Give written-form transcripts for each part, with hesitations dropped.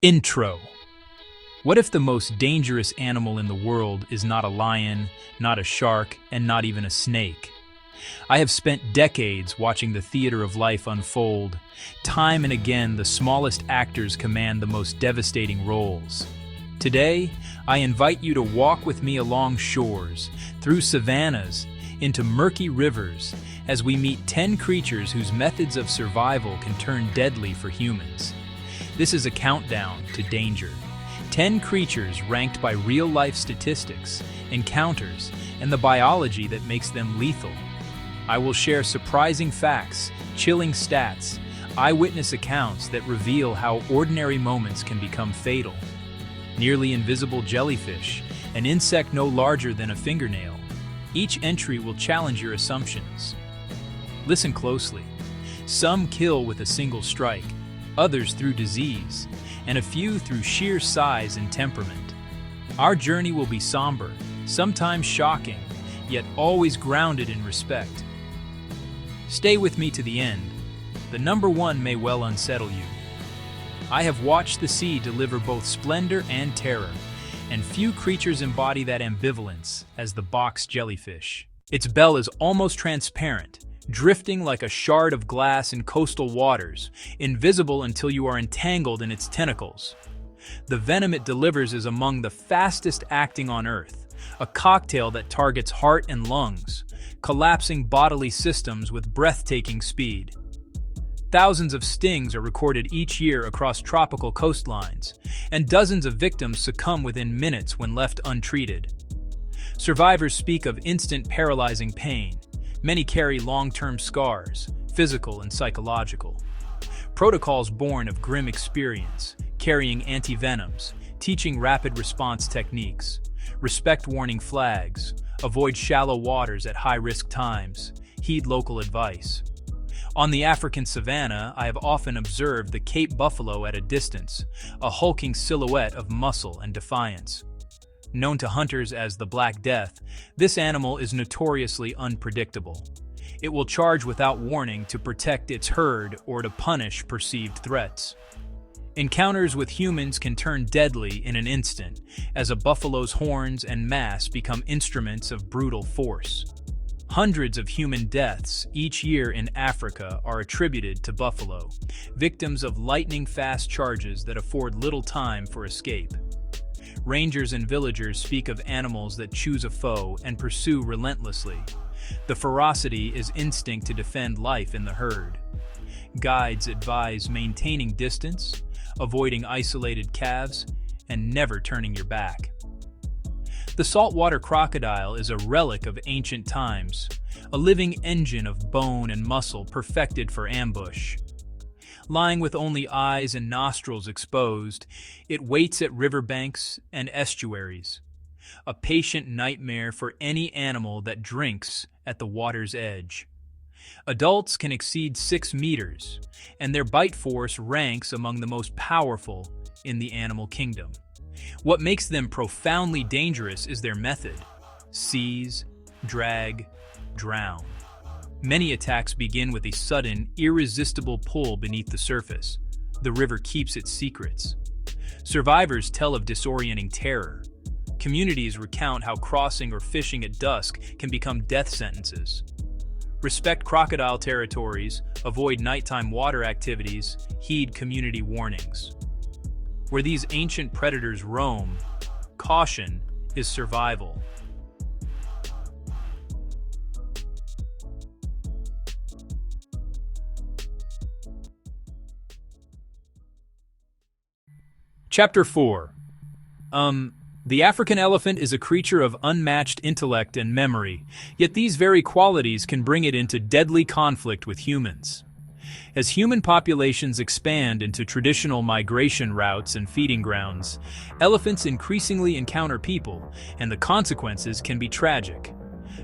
Intro. What if the most dangerous animal in the world is not a lion, not a shark, and not even a snake? I have spent decades watching the theater of life unfold. Time and again, the smallest actors command the most devastating roles. Today, I invite you to walk with me along shores, through savannas, into murky rivers, as we meet 10 creatures whose methods of survival can turn deadly for humans. This is a countdown to danger. 10 creatures ranked by real-life statistics, encounters, and the biology that makes them lethal. I will share surprising facts, chilling stats, eyewitness accounts that reveal how ordinary moments can become fatal. Nearly invisible jellyfish, an insect no larger than a fingernail. Each entry will challenge your assumptions. Listen closely. Some kill with a single strike, others through disease, and a few through sheer size and temperament. Our journey will be somber, sometimes shocking, yet always grounded in respect. Stay with me to the end. The number one may well unsettle you. I have watched the sea deliver both splendor and terror, and few creatures embody that ambivalence as the box jellyfish. Its bell is almost transparent, drifting like a shard of glass in coastal waters, invisible until you are entangled in its tentacles. The venom it delivers is among the fastest acting on Earth, a cocktail that targets heart and lungs, collapsing bodily systems with breathtaking speed. Thousands of stings are recorded each year across tropical coastlines, and dozens of victims succumb within minutes when left untreated. Survivors speak of instant paralyzing pain. Many carry long-term scars, physical and psychological. Protocols born of grim experience, carrying antivenoms, teaching rapid response techniques, respect warning flags, avoid shallow waters at high-risk times, heed local advice. On the African savanna, I have often observed the Cape buffalo at a distance, a hulking silhouette of muscle and defiance. Known to hunters as the Black Death, this animal is notoriously unpredictable. It will charge without warning to protect its herd or to punish perceived threats. Encounters with humans can turn deadly in an instant, as a buffalo's horns and mass become instruments of brutal force. Hundreds of human deaths each year in Africa are attributed to buffalo, victims of lightning-fast charges that afford little time for escape. Rangers and villagers speak of animals that choose a foe and pursue relentlessly. The ferocity is instinct to defend life in the herd. Guides advise maintaining distance, avoiding isolated calves, and never turning your back. The saltwater crocodile is a relic of ancient times, a living engine of bone and muscle perfected for ambush. Lying with only eyes and nostrils exposed, it waits at riverbanks and estuaries, a patient nightmare for any animal that drinks at the water's edge. Adults can exceed 6 meters, and their bite force ranks among the most powerful in the animal kingdom. What makes them profoundly dangerous is their method: seize, drag, drown. Many attacks begin with a sudden, irresistible pull beneath the surface. The river keeps its secrets. Survivors tell of disorienting terror. Communities recount how crossing or fishing at dusk can become death sentences. Respect crocodile territories, avoid nighttime water activities, heed community warnings. Where these ancient predators roam, caution is survival. Chapter 4. The African elephant is a creature of unmatched intellect and memory, yet these very qualities can bring it into deadly conflict with humans. As human populations expand into traditional migration routes and feeding grounds, elephants increasingly encounter people, and the consequences can be tragic.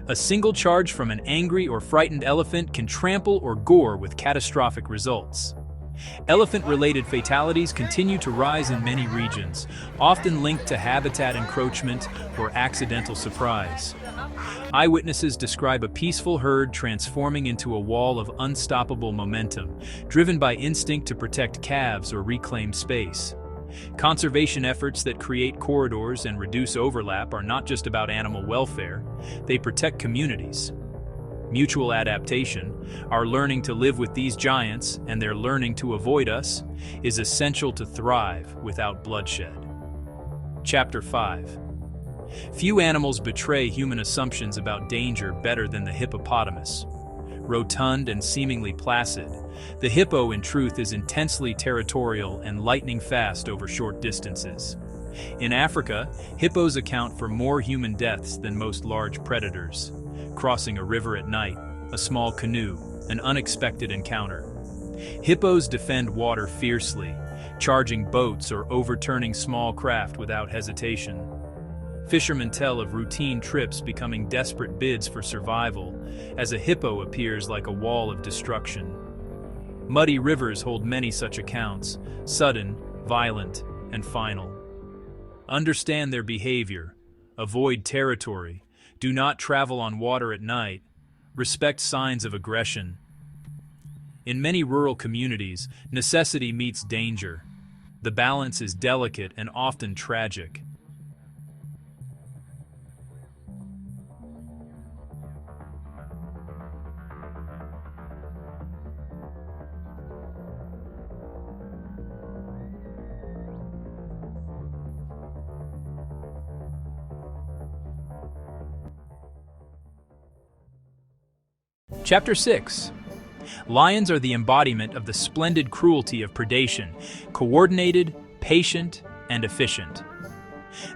A single charge from an angry or frightened elephant can trample or gore with catastrophic results. Elephant-related fatalities continue to rise in many regions, often linked to habitat encroachment or accidental surprise. Eyewitnesses describe a peaceful herd transforming into a wall of unstoppable momentum, driven by instinct to protect calves or reclaim space. Conservation efforts that create corridors and reduce overlap are not just about animal welfare, they protect communities. Mutual adaptation, our learning to live with these giants and their learning to avoid us, is essential to thrive without bloodshed. Chapter 5. Few animals betray human assumptions about danger better than the hippopotamus. Rotund and seemingly placid, the hippo in truth is intensely territorial and lightning fast over short distances. In Africa, hippos account for more human deaths than most large predators. Crossing a river at night, a small canoe, an unexpected encounter. Hippos defend water fiercely, charging boats or overturning small craft without hesitation. Fishermen tell of routine trips becoming desperate bids for survival, as a hippo appears like a wall of destruction. Muddy rivers hold many such accounts, sudden, violent, and final. Understand their behavior, avoid territory, do not travel on water at night, respect signs of aggression. In many rural communities, necessity meets danger. The balance is delicate and often tragic. Chapter 6. Lions are the embodiment of the splendid cruelty of predation, coordinated, patient, and efficient.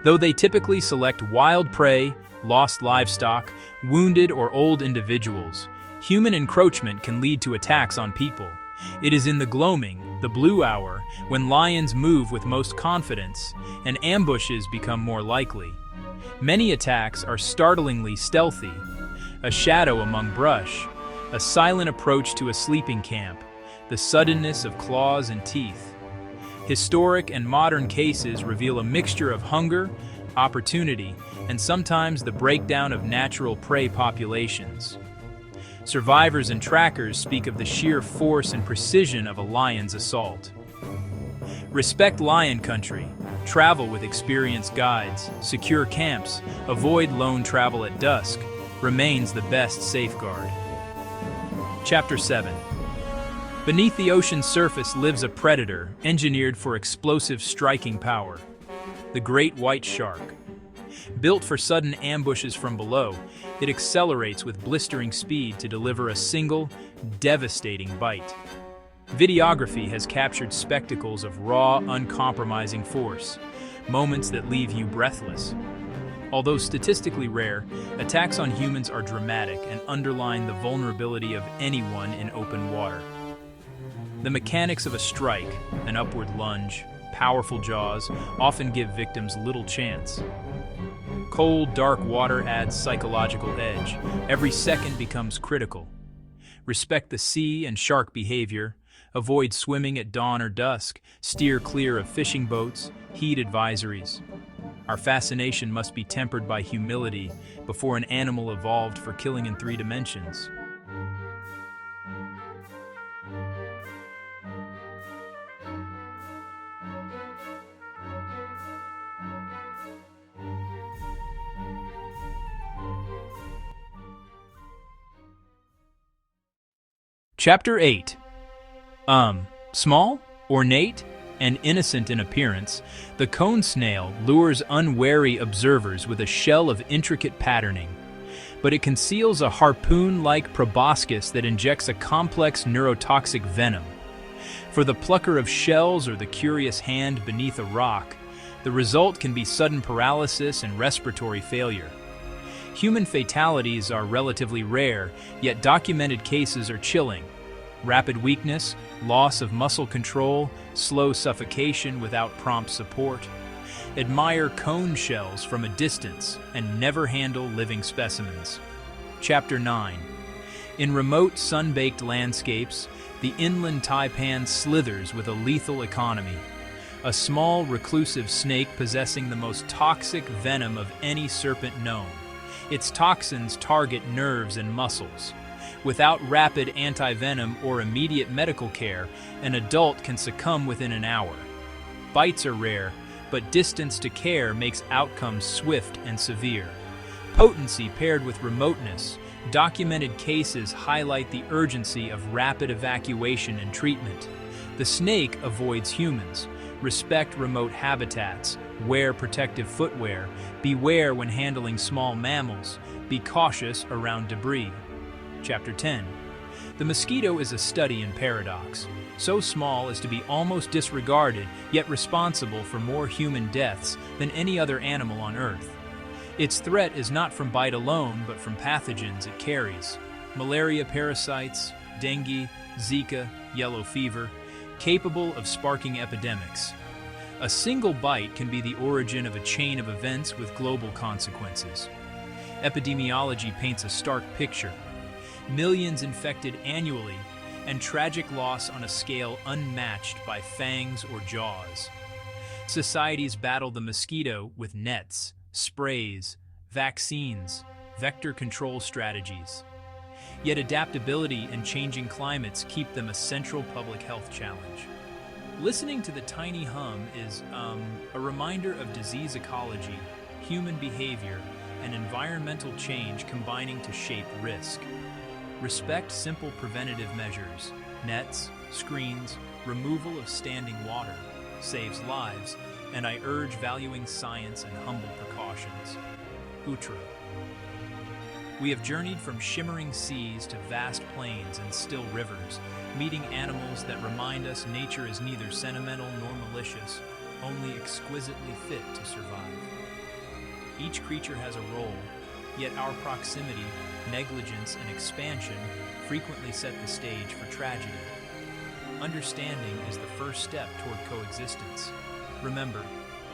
Though they typically select wild prey, lost livestock, wounded or old individuals, human encroachment can lead to attacks on people. It is in the gloaming, the blue hour, when lions move with most confidence, and ambushes become more likely. Many attacks are startlingly stealthy, a shadow among brush, a silent approach to a sleeping camp, the suddenness of claws and teeth. Historic and modern cases reveal a mixture of hunger, opportunity, and sometimes the breakdown of natural prey populations. Survivors and trackers speak of the sheer force and precision of a lion's assault. Respect lion country, travel with experienced guides, secure camps, avoid lone travel at dusk, remains the best safeguard. Chapter 7. Beneath the ocean's surface lives a predator engineered for explosive striking power, the great white shark. Built for sudden ambushes from below, it accelerates with blistering speed to deliver a single, devastating bite. Videography has captured spectacles of raw, uncompromising force, moments that leave you breathless. Although statistically rare, attacks on humans are dramatic and underline the vulnerability of anyone in open water. The mechanics of a strike, an upward lunge, powerful jaws, often give victims little chance. Cold, dark water adds psychological edge. Every second becomes critical. Respect the sea and shark behavior. Avoid swimming at dawn or dusk. Steer clear of fishing boats. Heed advisories. Our fascination must be tempered by humility before an animal evolved for killing in 3 dimensions. Chapter 8. Small, ornate, and innocent in appearance, the cone snail lures unwary observers with a shell of intricate patterning. But it conceals a harpoon-like proboscis that injects a complex neurotoxic venom. For the plucker of shells or the curious hand beneath a rock, the result can be sudden paralysis and respiratory failure. Human fatalities are relatively rare, yet documented cases are chilling. Rapid weakness, loss of muscle control, slow suffocation without prompt support. Admire cone shells from a distance and never handle living specimens. Chapter 9. In remote sun-baked landscapes, the inland taipan slithers with a lethal economy. A small, reclusive snake possessing the most toxic venom of any serpent known. Its toxins target nerves and muscles. Without rapid anti-venom or immediate medical care, an adult can succumb within an hour. Bites are rare, but distance to care makes outcomes swift and severe. Potency paired with remoteness, documented cases highlight the urgency of rapid evacuation and treatment. The snake avoids humans. Respect remote habitats. Wear protective footwear. Beware when handling small mammals. Be cautious around debris. Chapter 10. The mosquito is a study in paradox. So small as to be almost disregarded, yet responsible for more human deaths than any other animal on Earth. Its threat is not from bite alone, but from pathogens it carries. Malaria parasites, dengue, Zika, yellow fever, capable of sparking epidemics. A single bite can be the origin of a chain of events with global consequences. Epidemiology paints a stark picture. Millions infected annually, and tragic loss on a scale unmatched by fangs or jaws. Societies battle the mosquito with nets, sprays, vaccines, vector control strategies. Yet adaptability and changing climates keep them a central public health challenge. Listening to the tiny hum is a reminder of disease ecology, human behavior, and environmental change combining to shape risk. Respect simple preventative measures. Nets, screens, removal of standing water saves lives, and I urge valuing science and humble precautions. Outro. We have journeyed from shimmering seas to vast plains and still rivers, meeting animals that remind us nature is neither sentimental nor malicious, only exquisitely fit to survive. Each creature has a role, yet our proximity, negligence, and expansion frequently set the stage for tragedy. Understanding is the first step toward coexistence. Remember,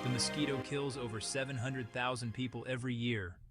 the mosquito kills over 700,000 people every year,